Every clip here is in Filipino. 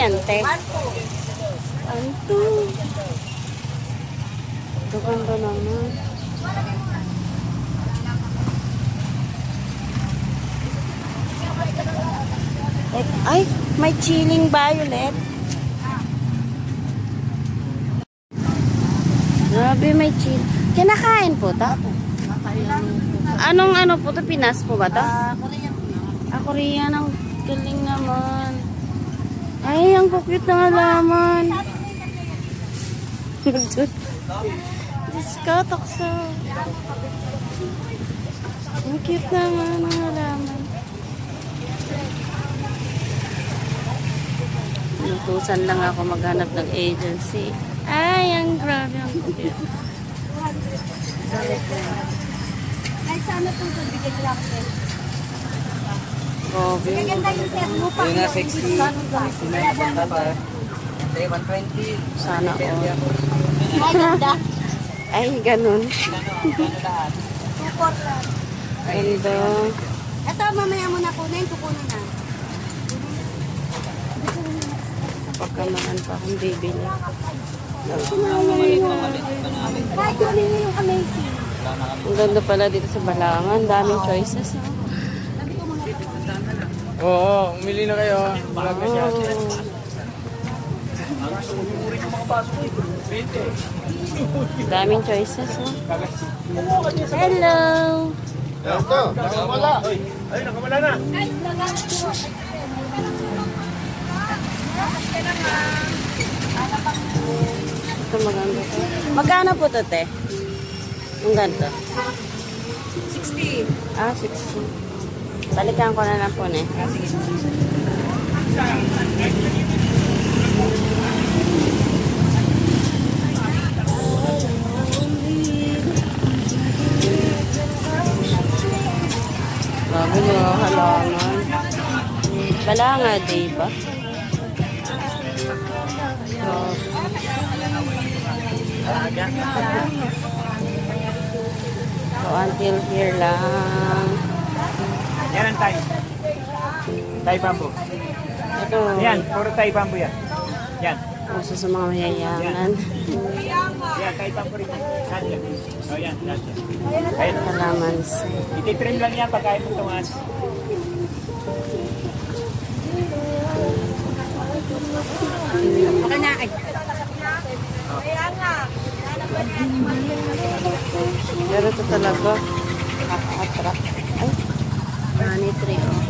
yan, te? 1, 2. Ito ganda naman. Ay, may chilling violet. Grabe, may chill. Kinakain po ta? Anong ano po to? Pinas po ba to? Korean. Ang galing naman. Ay, ang cute ng halaman. Diyos ka, takso. Ang cute naman ng halaman. Inutusan lang ako maghanap ng agency. Ay, ang grabe. Ang cute. Ay, sana po ito, bigyan nila ako. Grabe. Maganda yung set mo pa. Yung nga 60, 69 banta pa. 120. Sana all. Maganda. Ay, ganun. Support lang. Ganda. Ito, mamaya mo na kunin, kukunin na. Pagkamaan pa akong bibili. Kahit kunin mo yung amazing. Ang ganda pala dito sa Balangan. Daming choices. Oo, umili na kayo. Vlog na siya. Daming choices. Hello. Ito, nakamala. Ay, nakamala na. Ito maganda. Magkano po ito, te? Yung ganito? 60. Ah, 60. Balikan ko na lang po, ne. Bago mga halaman. Balanga day ba? So, until here lang. Yan ang Thai. Thai bamboo. Ito. Yan, puro Thai bamboo yan. Yan. Uso sa mga mayayaman. Yan, Thai bamboo rin. Yan, yan. O yan, yan. Ayun. Halaman. Ititrim lang yan pagkain mo tumas. Okay na. Ay. Pero ito talaga. Nakaka-attract. Ay. Money tree, oh.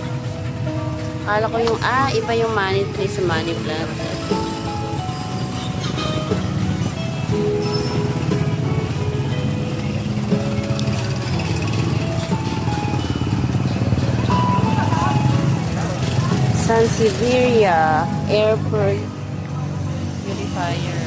Akala ko yung, iba yung money tree sa money plant. Sansevieria Airport Purifier.